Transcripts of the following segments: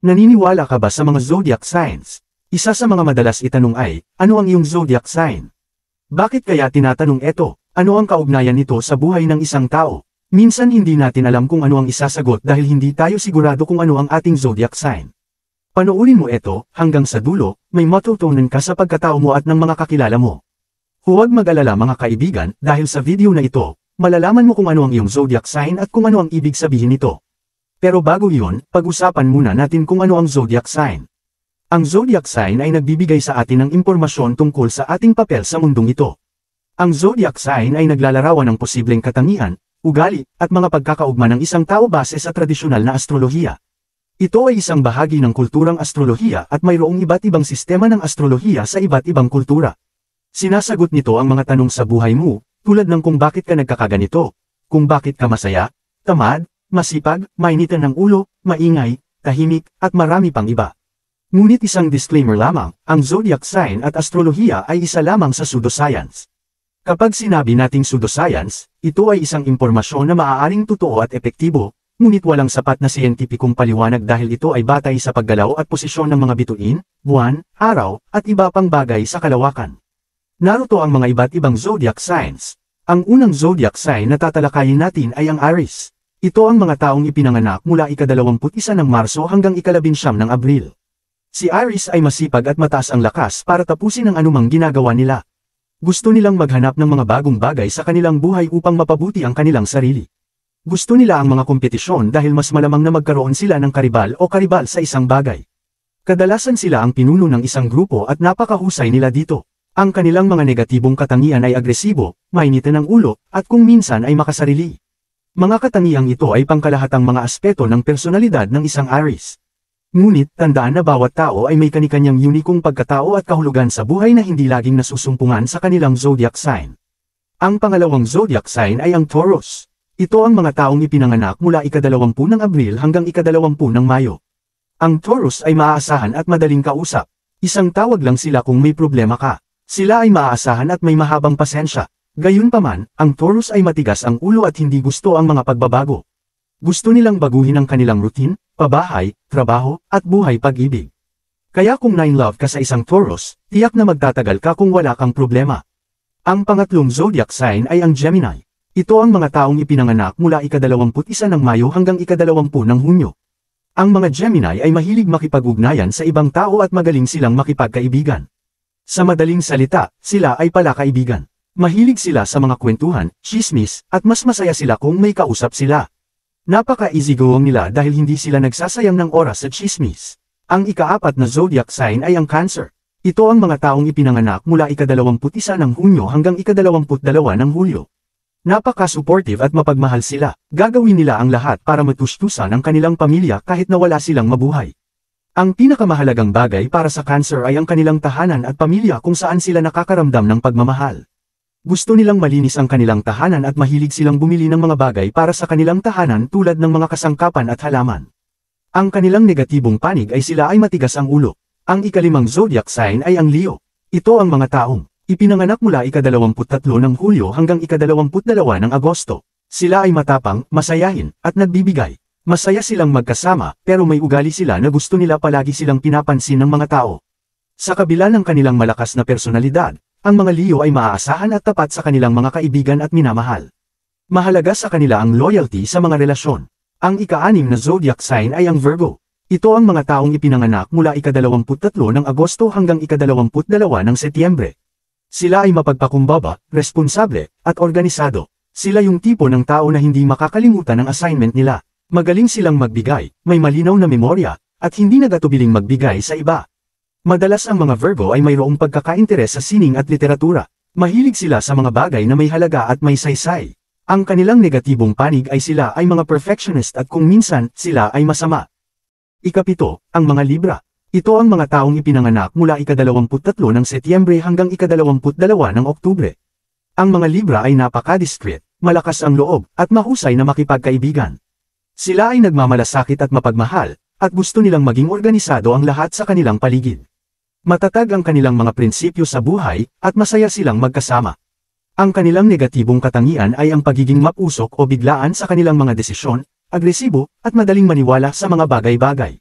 Naniniwala ka ba sa mga zodiac signs? Isa sa mga madalas itanong ay, ano ang iyong zodiac sign? Bakit kaya tinatanong ito? Ano ang kaugnayan nito sa buhay ng isang tao? Minsan hindi natin alam kung ano ang isasagot dahil hindi tayo sigurado kung ano ang ating zodiac sign. Panoorin mo ito, hanggang sa dulo, may matutunan ka sa pagkatao mo at ng mga kakilala mo. Huwag mag-alala mga kaibigan, dahil sa video na ito, malalaman mo kung ano ang iyong zodiac sign at kung ano ang ibig sabihin nito. Pero bago iyon, pag-usapan muna natin kung ano ang zodiac sign. Ang zodiac sign ay nagbibigay sa atin ng impormasyon tungkol sa ating papel sa mundong ito. Ang zodiac sign ay naglalarawan ng posibleng katangian, ugali, at mga pagkakaugma ng isang tao base sa tradisyonal na astrolohiya. Ito ay isang bahagi ng kulturang astrolohiya at mayroong iba't ibang sistema ng astrolohiya sa iba't ibang kultura. Sinasagot nito ang mga tanong sa buhay mo, tulad ng kung bakit ka nagkakaganito, kung bakit ka masaya, tamad, masipag, mainitan ng ulo, maingay, tahimik, at marami pang iba. Ngunit isang disclaimer lamang, ang zodiac sign at astrolohiya ay isa lamang sa pseudoscience. Kapag sinabi nating pseudoscience, ito ay isang impormasyon na maaaring totoo at epektibo, ngunit walang sapat na siyentipikong paliwanag dahil ito ay batay sa paggalaw at posisyon ng mga bituin, buwan, araw, at iba pang bagay sa kalawakan. Narito ang mga iba't ibang zodiac signs. Ang unang zodiac sign na tatalakayin natin ay ang Aries. Ito ang mga taong ipinanganak mula ika-21 ng Marso hanggang ika-19 ng Abril. Si Aries ay masipag at mataas ang lakas para tapusin ang anumang ginagawa nila. Gusto nilang maghanap ng mga bagong bagay sa kanilang buhay upang mapabuti ang kanilang sarili. Gusto nila ang mga kompetisyon dahil mas malamang na magkaroon sila ng karibal o karibal sa isang bagay. Kadalasan sila ang pinuno ng isang grupo at napakahusay nila dito. Ang kanilang mga negatibong katangian ay agresibo, mainitan ng ulo, at kung minsan ay makasarili. Mga katangiang ito ay pangkalahatang mga aspeto ng personalidad ng isang Aries. Ngunit, tandaan na bawat tao ay may kanikanyang unikong pagkatao at kahulugan sa buhay na hindi laging nasusumpungan sa kanilang zodiac sign. Ang pangalawang zodiac sign ay ang Taurus. Ito ang mga taong ipinanganak mula ika-20 ng Abril hanggang ika-20 ng Mayo. Ang Taurus ay maaasahan at madaling kausap. Isang tawag lang sila kung may problema ka. Sila ay maaasahan at may mahabang pasensya. Gayunpaman, ang Taurus ay matigas ang ulo at hindi gusto ang mga pagbabago. Gusto nilang baguhin ang kanilang routine, pabahay, trabaho, at buhay pag-ibig. Kaya kung na-in-love ka sa isang Taurus, tiyak na magtatagal ka kung wala kang problema. Ang pangatlong zodiac sign ay ang Gemini. Ito ang mga taong ipinanganak mula ika-21 ng Mayo hanggang ika-20 ng Hunyo. Ang mga Gemini ay mahilig makipag-ugnayan sa ibang tao at magaling silang makipagkaibigan. Sa madaling salita, sila ay palakaibigan. Mahilig sila sa mga kwentuhan, chismis, at mas masaya sila kung may kausap sila. Napaka-easygoing nila dahil hindi sila nagsasayang ng oras sa chismis. Ang ika-4 na zodiac sign ay ang Cancer. Ito ang mga taong ipinanganak mula ika-21 ng Hunyo hanggang ika-22 ng Hulyo. Napaka-supportive at mapagmahal sila. Gagawin nila ang lahat para matustusan ang kanilang pamilya kahit na wala silang mabuhay. Ang pinakamahalagang bagay para sa Cancer ay ang kanilang tahanan at pamilya kung saan sila nakakaramdam ng pagmamahal. Gusto nilang malinis ang kanilang tahanan at mahilig silang bumili ng mga bagay para sa kanilang tahanan tulad ng mga kasangkapan at halaman. Ang kanilang negatibong panig ay sila ay matigas ang ulo. Ang ika-5 zodiac sign ay ang Leo. Ito ang mga taong ipinanganak mula ika-23 ng Hulyo hanggang ika-22 ng Agosto. Sila ay matapang, masayahin, at nagbibigay. Masaya silang magkasama, pero may ugali sila na gusto nila palagi silang pinapansin ng mga tao. Sa kabila ng kanilang malakas na personalidad, ang mga Leo ay maaasahan at tapat sa kanilang mga kaibigan at minamahal. Mahalaga sa kanila ang loyalty sa mga relasyon. Ang ika-6 na zodiac sign ay ang Virgo. Ito ang mga taong ipinanganak mula ika-23 ng Agosto hanggang ika-22 ng Setyembre. Sila ay mapagpakumbaba, responsable, at organisado. Sila yung tipo ng tao na hindi makakalimutan ang assignment nila. Magaling silang magbigay, may malinaw na memorya, at hindi nagatubiling magbigay sa iba. Madalas ang mga Virgo ay mayroong pagkakainteres sa sining at literatura. Mahilig sila sa mga bagay na may halaga at may saysay. Ang kanilang negatibong panig ay sila ay mga perfectionist at kung minsan, sila ay masama. Ika-7, ang mga Libra. Ito ang mga taong ipinanganak mula ika-23 ng Setyembre hanggang ika-22 ng Oktubre. Ang mga Libra ay napaka-discreet, malakas ang loob, at mahusay na makipagkaibigan. Sila ay nagmamalasakit at mapagmahal, at gusto nilang maging organisado ang lahat sa kanilang paligid. Matatag ang kanilang mga prinsipyo sa buhay, at masaya silang magkasama. Ang kanilang negatibong katangian ay ang pagiging mapusok o biglaan sa kanilang mga desisyon, agresibo, at madaling maniwala sa mga bagay-bagay.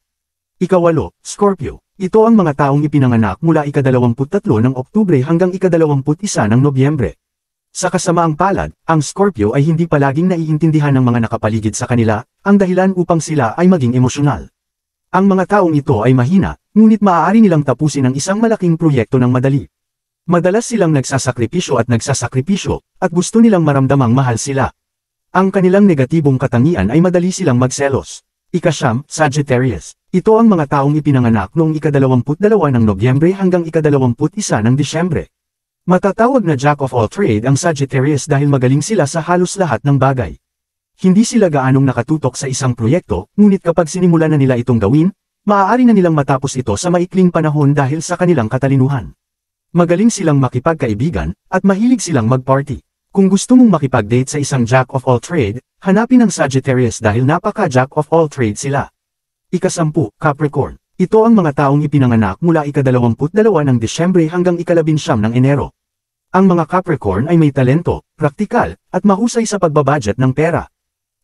Ika-8, Scorpio. Ito ang mga taong ipinanganak mula ika-23 ng Oktubre hanggang ika-21 ng Nobyembre. Sa kasamaang palad, ang Scorpio ay hindi palaging naiintindihan ng mga nakapaligid sa kanila, ang dahilan upang sila ay maging emosyonal. Ang mga taong ito ay mahina, ngunit maaari nilang tapusin ang isang malaking proyekto ng madali. Madalas silang nagsasakripisyo at gusto nilang maramdamang mahal sila. Ang kanilang negatibong katangian ay madali silang magselos. Ika-9, Sagittarius. Ito ang mga taong ipinanganak noong ika-22 ng Nobyembre hanggang ika-21 ng Disyembre. Matatawag na Jack of all trade ang Sagittarius dahil magaling sila sa halos lahat ng bagay. Hindi sila gaanong nakatutok sa isang proyekto, ngunit kapag sinimulan na nila itong gawin, maaari na nilang matapos ito sa maikling panahon dahil sa kanilang katalinuhan. Magaling silang makipagkaibigan, at mahilig silang mag-party. Kung gusto mong makipag-date sa isang Jack of all trade, hanapin ang Sagittarius dahil napaka-Jack of all trade sila. Ika-10, Capricorn. Ito ang mga taong ipinanganak mula ika-22 ng Disyembre hanggang ika-19 ng Enero. Ang mga Capricorn ay may talento, praktikal, at mahusay sa pagbabudget ng pera.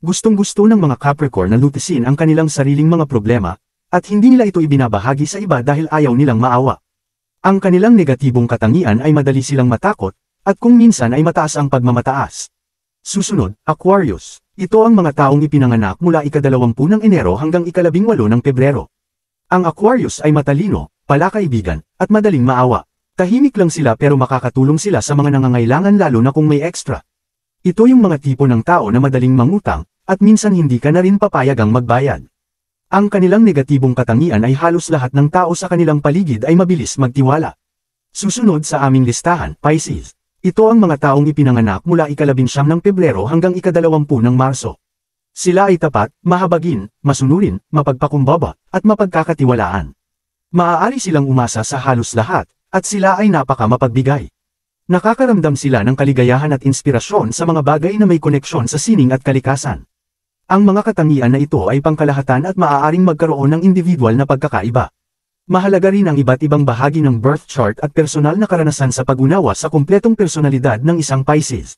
Gustong-gusto ng mga Capricorn na lutisin ang kanilang sariling mga problema, at hindi nila ito ibinabahagi sa iba dahil ayaw nilang maawa. Ang kanilang negatibong katangian ay madali silang matakot, at kung minsan ay mataas ang pagmamataas. Susunod, Aquarius. Ito ang mga taong ipinanganak mula ika-20 ng Enero hanggang ika-18 ng Pebrero. Ang Aquarius ay matalino, palakaibigan, at madaling maawa. Tahimik lang sila pero makakatulong sila sa mga nangangailangan lalo na kung may extra. Ito yung mga tipo ng tao na madaling mangutang, at minsan hindi ka na rin papayagang magbayad. Ang kanilang negatibong katangian ay halos lahat ng tao sa kanilang paligid ay mabilis magtiwala. Susunod sa aming listahan, Pisces. Ito ang mga taong ipinanganak mula ika-19 ng Pebrero hanggang ika-20 ng Marso. Sila ay tapat, mahabagin, masunurin, mapagpakumbaba, at mapagkakatiwalaan. Maaari silang umasa sa halos lahat, at sila ay napaka-mapagbigay. Nakakaramdam sila ng kaligayahan at inspirasyon sa mga bagay na may koneksyon sa sining at kalikasan. Ang mga katangian na ito ay pangkalahatan at maaaring magkaroon ng individual na pagkakaiba. Mahalaga rin ang iba't ibang bahagi ng birth chart at personal na karanasan sa pag-unawa sa kumpletong personalidad ng isang Pisces.